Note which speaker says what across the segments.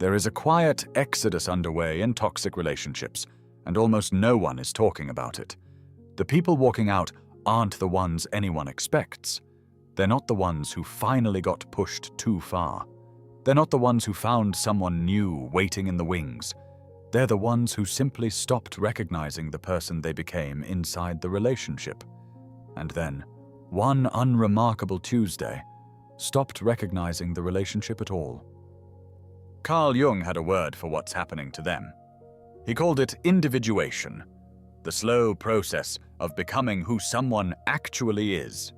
Speaker 1: There is a quiet exodus underway in toxic relationships, and almost no one is talking about it. The people walking out aren't the ones anyone expects. They're not the ones who finally got pushed too far. They're not the ones who found someone new waiting in the wings. They're the ones who simply stopped recognizing the person they became inside the relationship. And then, one unremarkable Tuesday, stopped recognizing the relationship at all. Carl Jung had a word for what's happening to them. He called it individuation, the slow process of becoming who someone actually is.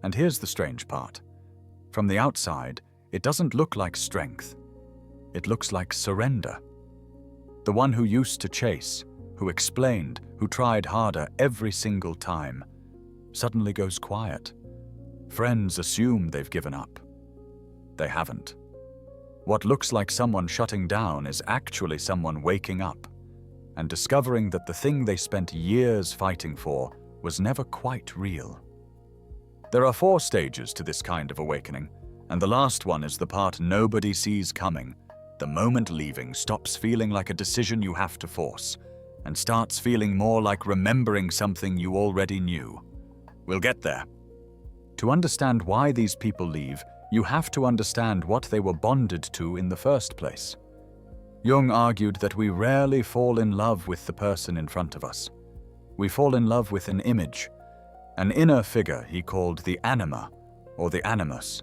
Speaker 1: And here's the strange part. From the outside, it doesn't look like strength. It looks like surrender. The one who used to chase, who explained, who tried harder every single time, suddenly goes quiet. Friends assume they've given up. They haven't. What looks like someone shutting down is actually someone waking up and discovering that the thing they spent years fighting for was never quite real. There are 4 stages to this kind of awakening, and the last one is the part nobody sees coming. The moment leaving stops feeling like a decision you have to force, and starts feeling more like remembering something you already knew. We'll get there. To understand why these people leave, you have to understand what they were bonded to in the first place. Jung argued that we rarely fall in love with the person in front of us. We fall in love with an image, an inner figure he called the anima, or the animus,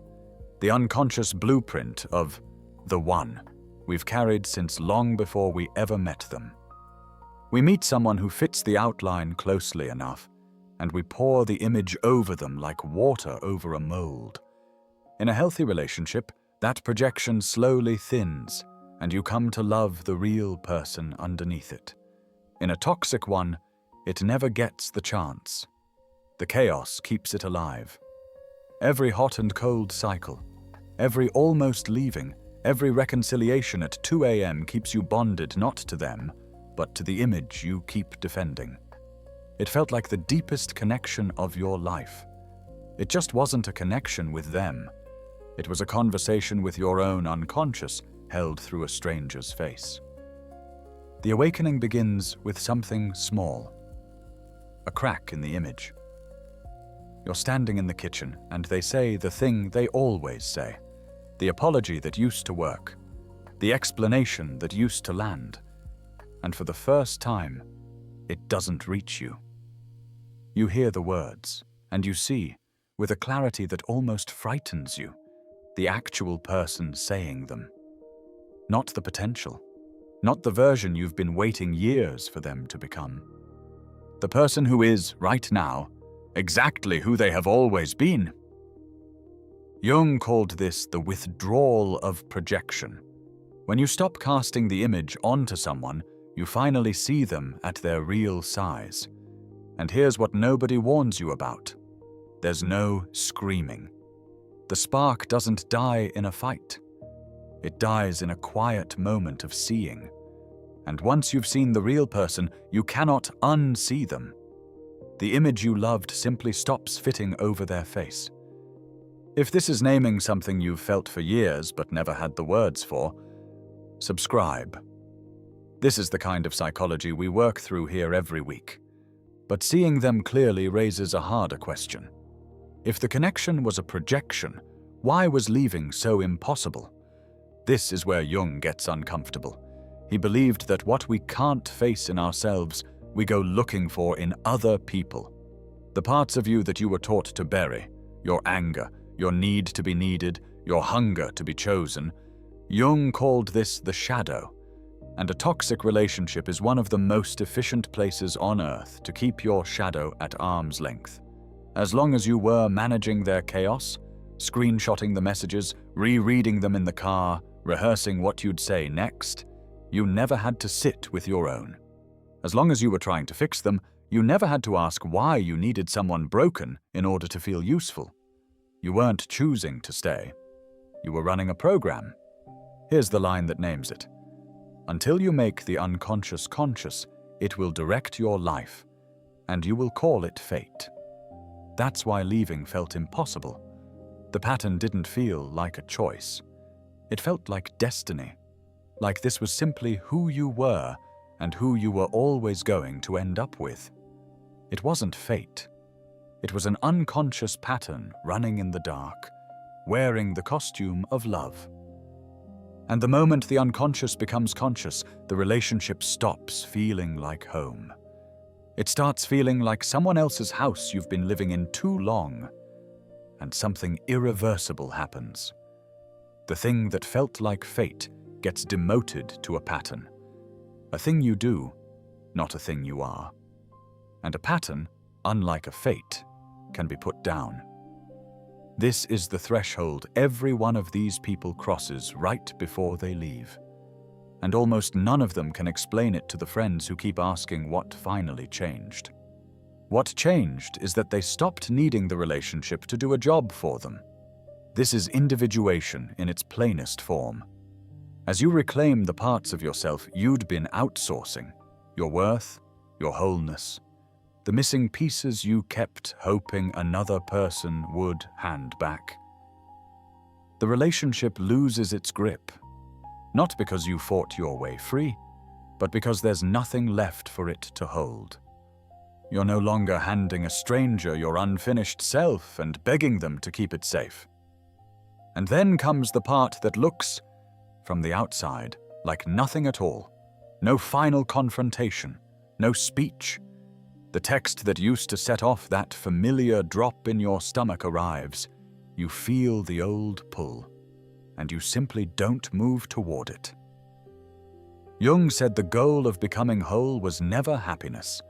Speaker 1: the unconscious blueprint of the one we've carried since long before we ever met them. We meet someone who fits the outline closely enough, and we pour the image over them like water over a mold. In a healthy relationship, that projection slowly thins, and you come to love the real person underneath it. In a toxic one, it never gets the chance. The chaos keeps it alive. Every hot and cold cycle, every almost leaving, every reconciliation at 2 a.m. keeps you bonded not to them, but to the image you keep defending. It felt like the deepest connection of your life. It just wasn't a connection with them. It was a conversation with your own unconscious, held through a stranger's face. The awakening begins with something small. A crack in the image. You're standing in the kitchen, and they say the thing they always say. The apology that used to work. The explanation that used to land. And for the first time, it doesn't reach you. You hear the words, and you see, with a clarity that almost frightens you, the actual person saying them. Not the potential. Not the version you've been waiting years for them to become. The person who is, right now, exactly who they have always been. Jung called this the withdrawal of projection. When you stop casting the image onto someone, you finally see them at their real size. And here's what nobody warns you about. There's no screaming. The spark doesn't die in a fight. It dies in a quiet moment of seeing. And once you've seen the real person, you cannot unsee them. The image you loved simply stops fitting over their face. If this is naming something you've felt for years but never had the words for, subscribe. This is the kind of psychology we work through here every week. But seeing them clearly raises a harder question. If the connection was a projection, why was leaving so impossible? This is where Jung gets uncomfortable. He believed that what we can't face in ourselves, we go looking for in other people. The parts of you that you were taught to bury, your anger, your need to be needed, your hunger to be chosen, Jung called this the shadow. And a toxic relationship is one of the most efficient places on earth to keep your shadow at arm's length. As long as you were managing their chaos, screenshotting the messages, rereading them in the car, rehearsing what you'd say next, you never had to sit with your own. As long as you were trying to fix them, you never had to ask why you needed someone broken in order to feel useful. You weren't choosing to stay. You were running a program. Here's the line that names it. Until you make the unconscious conscious, it will direct your life, and you will call it fate. That's why leaving felt impossible. The pattern didn't feel like a choice. It felt like destiny, like this was simply who you were and who you were always going to end up with. It wasn't fate. It was an unconscious pattern running in the dark, wearing the costume of love. And the moment the unconscious becomes conscious, the relationship stops feeling like home. It starts feeling like someone else's house you've been living in too long, and something irreversible happens. The thing that felt like fate gets demoted to a pattern. A thing you do, not a thing you are. And a pattern, unlike a fate, can be put down. This is the threshold every one of these people crosses right before they leave. And almost none of them can explain it to the friends who keep asking what finally changed. What changed is that they stopped needing the relationship to do a job for them. This is individuation in its plainest form. As you reclaim the parts of yourself you'd been outsourcing, your worth, your wholeness, the missing pieces you kept hoping another person would hand back, the relationship loses its grip. Not because you fought your way free, but because there's nothing left for it to hold. You're no longer handing a stranger your unfinished self and begging them to keep it safe. And then comes the part that looks, from the outside, like nothing at all. No final confrontation, no speech. The text that used to set off that familiar drop in your stomach arrives. You feel the old pull, and you simply don't move toward it. Jung said the goal of becoming whole was never happiness.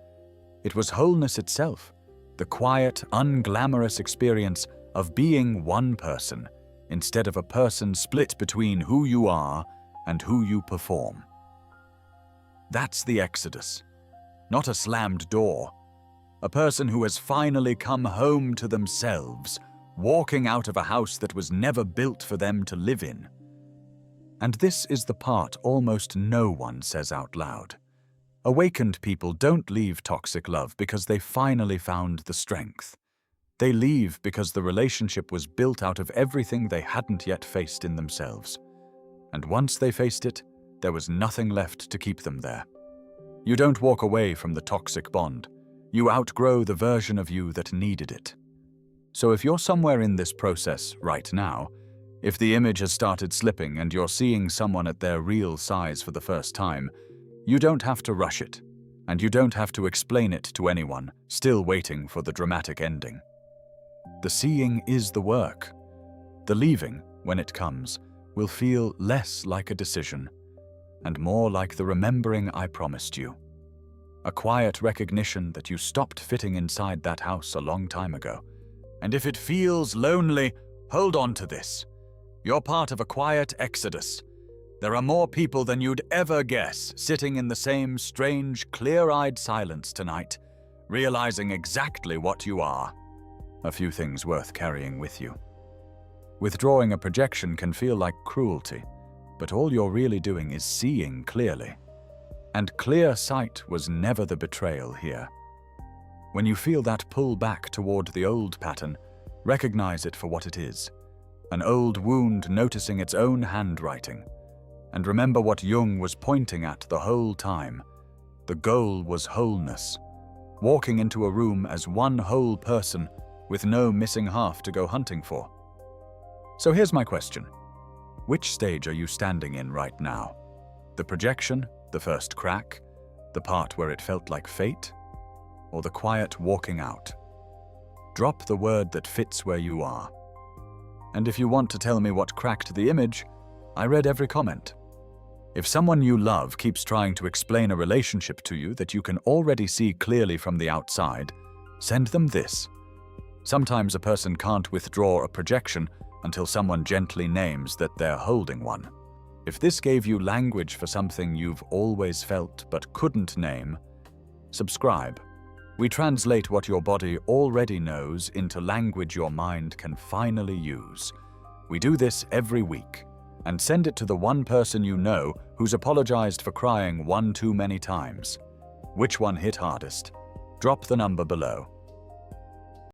Speaker 1: It was wholeness itself, the quiet, unglamorous experience of being one person instead of a person split between who you are and who you perform. That's the exodus, not a slammed door. A person who has finally come home to themselves, walking out of a house that was never built for them to live in. And this is the part almost no one says out loud. Awakened people don't leave toxic love because they finally found the strength. They leave because the relationship was built out of everything they hadn't yet faced in themselves. And once they faced it, there was nothing left to keep them there. You don't walk away from the toxic bond. You outgrow the version of you that needed it. So if you're somewhere in this process right now, if the image has started slipping and you're seeing someone at their real size for the first time, you don't have to rush it, and you don't have to explain it to anyone, still waiting for the dramatic ending. The seeing is the work. The leaving, when it comes, will feel less like a decision, and more like the remembering I promised you. A quiet recognition that you stopped fitting inside that house a long time ago. And if it feels lonely, hold on to this. You're part of a quiet exodus. There are more people than you'd ever guess sitting in the same strange, clear-eyed silence tonight, realizing exactly what you are. A few things worth carrying with you. Withdrawing a projection can feel like cruelty, but all you're really doing is seeing clearly. And clear sight was never the betrayal here. When you feel that pull back toward the old pattern, recognize it for what it is. An old wound noticing its own handwriting. And remember what Jung was pointing at the whole time. The goal was wholeness. Walking into a room as one whole person with no missing half to go hunting for. So here's my question. Which stage are you standing in right now? The projection, the first crack, the part where it felt like fate, or the quiet walking out? Drop the word that fits where you are. And if you want to tell me what cracked the image, I read every comment. If someone you love keeps trying to explain a relationship to you that you can already see clearly from the outside, send them this. Sometimes a person can't withdraw a projection until someone gently names that they're holding one. If this gave you language for something you've always felt but couldn't name, subscribe. We translate what your body already knows into language your mind can finally use. We do this every week, and send it to the one person you know who's apologized for crying one too many times. Which one hit hardest? Drop the number below.